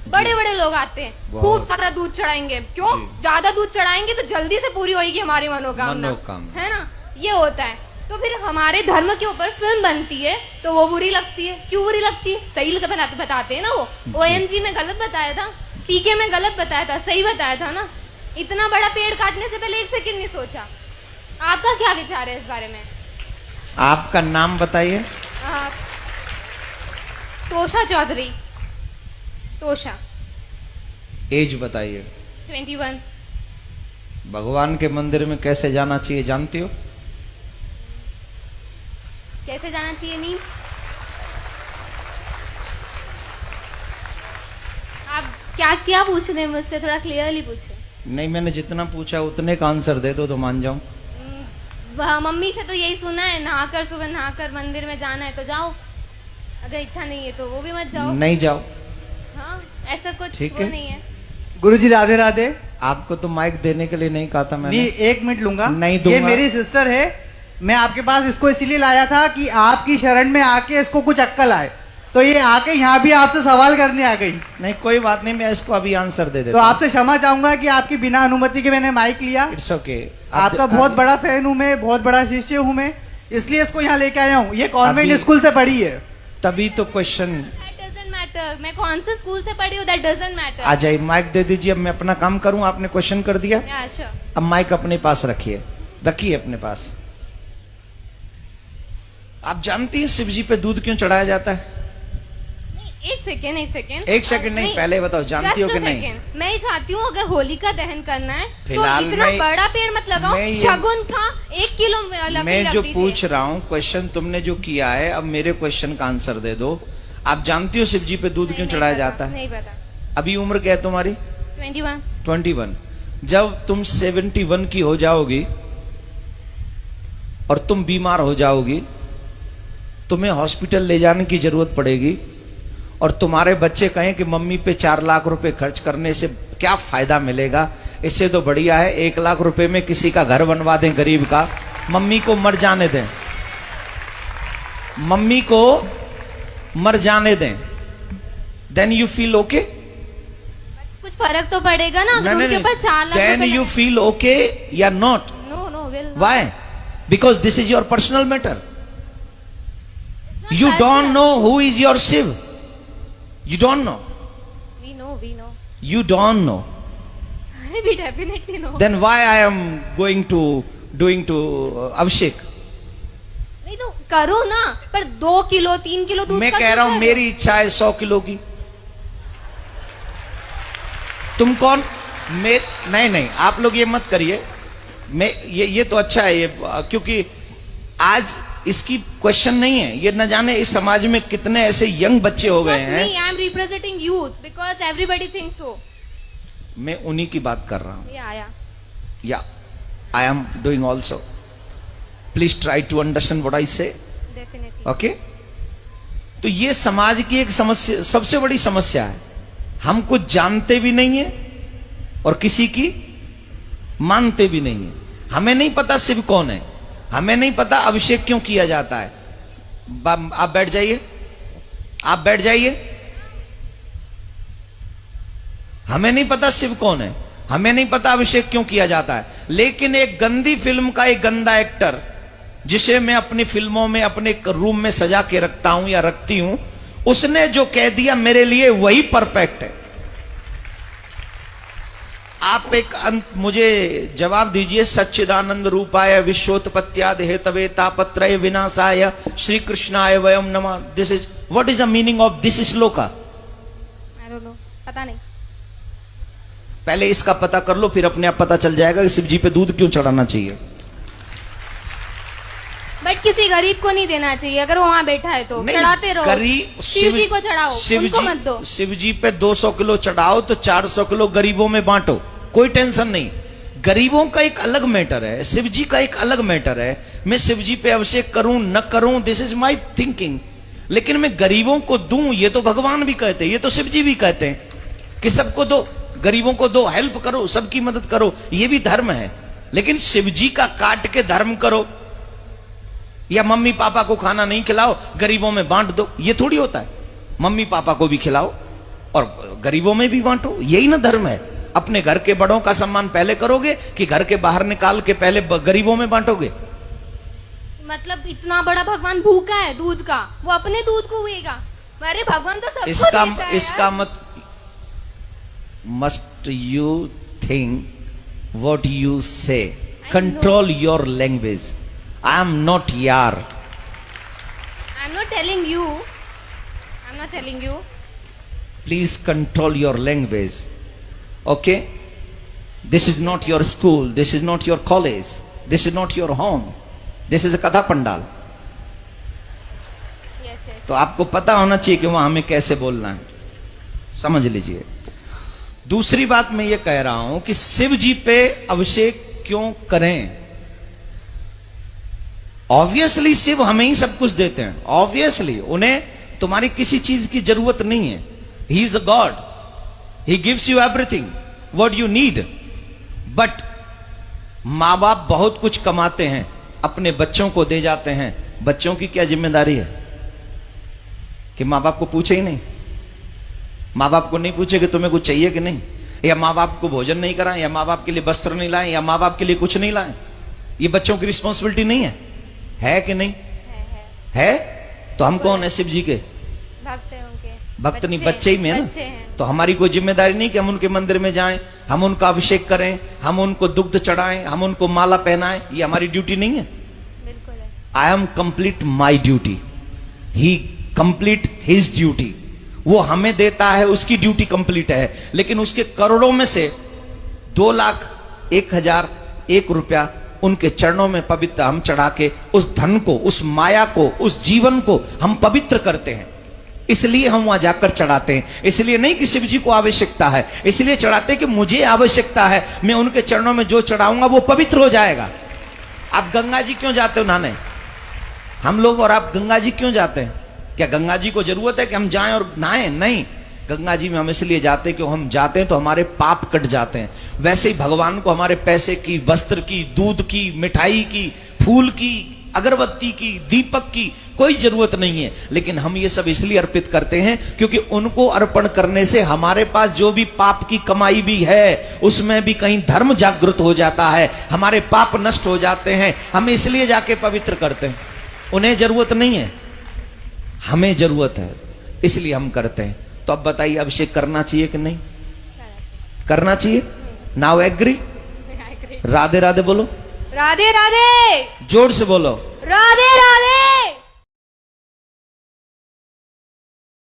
बड़े बड़े लोग आते हैं, खूब सारा दूध चढ़ाएंगे। क्यों? ज्यादा दूध चढ़ाएंगे तो जल्दी से पूरी होगी हमारी मनोकामना, है ना? ये होता है। तो फिर हमारे धर्म के ऊपर फिल्म बनती है तो वो बुरी लगती है। क्यों बुरी लगती है? सही बताते हैं ना। वो OMG में गलत बताया था, PK में गलत बताया था, सही बताया था ना। इतना बड़ा पेड़ काटने से पहले एक सेकंड नहीं सोचा। आपका क्या विचार है इस बारे में? आपका नाम बताइए। तोषा चौधरी। तोषा। एज बताइए। 21। भगवान के मंदिर में कैसे जाना चाहिए जानती हो? कैसे जाना चाहिए मीन्स? आप क्या क्या पूछ रहे हैं मुझसे? थोड़ा क्लियरली पूछे। नहीं, मैंने जितना पूछा उतने का आंसर दे दो तो मान जाऊं। मम्मी से तो यही सुना है, नहाकर सुबह नहाकर मंदिर में जाना है तो जाओ, अगर इच्छा नहीं है तो वो भी मत जाओ। नहीं जाओ। हाँ, ऐसा कुछ ठीक वो है। नहीं है। गुरुजी राधे राधे। आपको तो माइक देने के लिए नहीं कहा था मैंने। नहीं, 1 मिनट लूंगा। नहीं दूंगा। ये मेरी सिस्टर है, मैं आपके पास इसको इसीलिए लाया था कि आपकी शरण में आके इसको कुछ अक्कल आए, तो ये आके यहाँ भी आपसे सवाल करने आ गई। नहीं, कोई बात नहीं, मैं इसको अभी आंसर दे तो देता हूं। आपसे क्षमा चाहूंगा कि आपकी बिना अनुमति के मैंने माइक लिया। It's okay. आपका बहुत बड़ा फैन हूँ मैं, बहुत बड़ा शिष्य हूँ मैं, इसलिए इसको यहाँ लेके आया हूँ। ये कॉन्वेंट स्कूल से पढ़ी है। तभी तो क्वेश्चन। That doesn't matter। मैं कौन से स्कूल से पढ़ी हूँ, that doesn't matter। आ जाइए, माइक दे दीजिए। अब मैं अपना काम करूं। आपने क्वेश्चन कर दिया, Yeah, sure। अब माइक अपने पास रखिए, रखिए अपने पास। आप जानती हैं शिव जी पे दूध क्यों चढ़ाया जाता है? एक सेकेंड एक सेकंड नहीं, पहले बताओ जानती हो कि नहीं? मैं ही चाहती हूँ अगर होलिका दहन करना है तो फिलहाल इतना मैं- बड़ा पेड़ मत लगाओ। शगुन का 1 किलो लकड़ी मैं रख जो दीजिए। पूछ रहा हूँ क्वेश्चन तुमने जो किया है, अब मेरे क्वेश्चन का आंसर दे दो। आप जानती हो शिव जी पे दूध नहीं, क्यों नहीं चढ़ाया पता, जाता है? नहीं पता। अभी उम्र क्या है तुम्हारी? 21। 21। जब तुम 71 की हो जाओगी और तुम बीमार हो जाओगी, तुम्हें हॉस्पिटल ले जाने की जरूरत पड़ेगी और तुम्हारे बच्चे कहें कि मम्मी पे 4 लाख रुपए खर्च करने से क्या फायदा मिलेगा, इससे तो बढ़िया है 1 लाख रुपए में किसी का घर बनवा दें गरीब का, मम्मी को मर जाने दें, मम्मी को मर जाने दें, देन यू फील ओके? कुछ फर्क तो पड़ेगा ना अगर उनके ऊपर 4 lakh then you feel okay या not? No no will Why? Because this is your personal matter. You don't know who is your Shiv. You don't know. We know You don't know. We definitely know. Then why I am going to doing to Abhishek? नहीं तो करो ना, पर 2 kilo 3 kilo दूध मैं का कह क्यों रहा हूं कर मेरी इच्छा है 100 किलो की। तुम कौन? नहीं, आप लोग ये मत करिए। मैं ये तो अच्छा है ये, क्योंकि आज इसकी क्वेश्चन नहीं है। ये न जाने इस समाज में कितने ऐसे यंग बच्चे हो गए हैं। I am representing youth because everybody thinks so. मैं उन्हीं की बात कर रहा हूं। या I am doing also. Please try to understand what I say. Definitely. Okay? तो ये समाज की एक समस्या, सबसे बड़ी समस्या है। हम कुछ जानते भी नहीं है और किसी की मानते भी नहीं है। हमें नहीं पता शिव कौन है, हमें नहीं पता अभिषेक क्यों किया जाता है। आप बैठ जाइए, आप बैठ जाइए। हमें नहीं पता शिव कौन है, हमें नहीं पता अभिषेक क्यों किया जाता है। लेकिन एक गंदी फिल्म का एक गंदा एक्टर, जिसे मैं अपनी फिल्मों में अपने रूम में सजा के रखता हूं या रखती हूं, उसने जो कह दिया मेरे लिए वही परफेक्ट है। आप एक मुझे जवाब दीजिए। सच्चिदानंद रूपाय विश्वोत्पत्त्यादि हेतवे तापत्रय विनाशाय श्री कृष्णाय वयम नमः। This is what is the meaning of this shloka? I don't know, पता नहीं। पहले इसका पता कर लो, फिर अपने आप पता चल जाएगा कि शिव जी पे दूध क्यों चढ़ाना चाहिए। बट किसी गरीब को नहीं देना चाहिए, अगर वो वहां बैठा है तो चढ़ाते रहो। शिव जी को चढ़ाओ, उनको मत दो। शिव जी पे 200 किलो चढ़ाओ तो 400 किलो गरीबों में बांटो, कोई टेंशन नहीं। गरीबों का एक अलग मैटर है, शिव जी का एक अलग मैटर है। मैं शिव जी पे अभिषेक करूं न करूं, दिस इज माई थिंकिंग। लेकिन मैं गरीबों को दूं, ये तो भगवान भी कहते हैं, ये तो शिव जी भी कहते हैं कि सबको दो, गरीबों को दो, हेल्प करो, सबकी मदद करो, ये भी धर्म है। लेकिन शिव जी का काट के धर्म करो या मम्मी पापा को खाना नहीं खिलाओ, गरीबों में बांट दो, ये थोड़ी होता है। मम्मी पापा को भी खिलाओ और गरीबों में भी बांटो, यही ना धर्म है। अपने घर के बड़ों का सम्मान पहले करोगे कि घर के बाहर निकाल के पहले गरीबों में बांटोगे? मतलब इतना बड़ा भगवान भूखा है दूध का, वो अपने दूध को पिएगा? अरे भगवान तो सबको देता है इसका मत must you think what you say, control your language. I am not यार, I'm not telling you. Please control your language. Okay? This is not your school. This is not your college. This is not your home. This is a कथा pandal. Yes. तो आपको पता होना चाहिए कि वहां हमें कैसे बोलना है, समझ लीजिए। दूसरी बात मैं ये कह रहा हूं कि शिव जी पे अभिषेक क्यों करें? ऑब्वियसली शिव हमें ही सब कुछ देते हैं, ऑब्वियसली उन्हें तुम्हारी किसी चीज की जरूरत नहीं है। He is a God, he gives you everything what you need. But मां बाप बहुत कुछ कमाते हैं, अपने बच्चों को दे जाते हैं। बच्चों की क्या जिम्मेदारी है कि मां बाप को पूछे ही नहीं? मां बाप को नहीं पूछे कि तुम्हें कुछ चाहिए कि नहीं, या मां बाप को भोजन नहीं कराएं, या मां बाप के लिए वस्त्र नहीं लाएं, या मां बाप के लिए कुछ नहीं लाएं? ये बच्चों की रिस्पॉन्सिबिलिटी नहीं है कि नहीं? है। तो हम कौन है? शिव जी के भक्त हैं उनके। भक्त नहीं, बच्चे ही में है ना। तो हमारी कोई जिम्मेदारी नहीं कि हम उनके मंदिर में जाएं, हम उनका अभिषेक करें, हम उनको दुग्ध चढ़ाएं, हम उनको माला पहनाएं। ये हमारी ड्यूटी नहीं है? बिल्कुल है। I am complete my duty, he complete his duty. वो हमें देता है, उसकी ड्यूटी कंप्लीट है। लेकिन उसके करोड़ों में से 2,01,001 रुपया उनके चरणों में पवित्र हम चढ़ा के उस धन को, उस माया को, उस जीवन को हम पवित्र करते हैं। इसलिए हम वहां जाकर चढ़ाते हैं। इसलिए नहीं कि शिव जी को आवश्यकता है, इसलिए चढ़ाते हैं कि मुझे आवश्यकता है, मैं उनके चरणों में जो चढ़ाऊंगा वो पवित्र हो जाएगा। आप गंगा जी क्यों जाते हो नहाने? हम लोग और आप गंगा जी क्यों जाते हैं? क्या गंगा जी को जरूरत है कि हम जाएं और नहाएं? नहीं, गंगा जी में हम इसलिए जाते हैं कि हम जाते हैं तो हमारे पाप कट जाते हैं। वैसे ही भगवान को हमारे पैसे की, वस्त्र की, दूध की, मिठाई की, फूल की, अगरबत्ती की, दीपक की कोई जरूरत नहीं है। लेकिन हम ये सब इसलिए अर्पित करते हैं क्योंकि उनको अर्पण करने से हमारे पास जो भी पाप की कमाई भी है उसमें भी कहीं धर्म जागृत हो जाता है, हमारे पाप नष्ट हो जाते हैं। हम इसलिए जाके पवित्र करते हैं। उन्हें जरूरत नहीं है, हमें जरूरत है, इसलिए हम करते हैं। तो अब बताइए, अभिषेक करना चाहिए कि नहीं करना चाहिए? Now agree? राधे राधे बोलो, राधे राधे, जोर से बोलो, राधे राधे।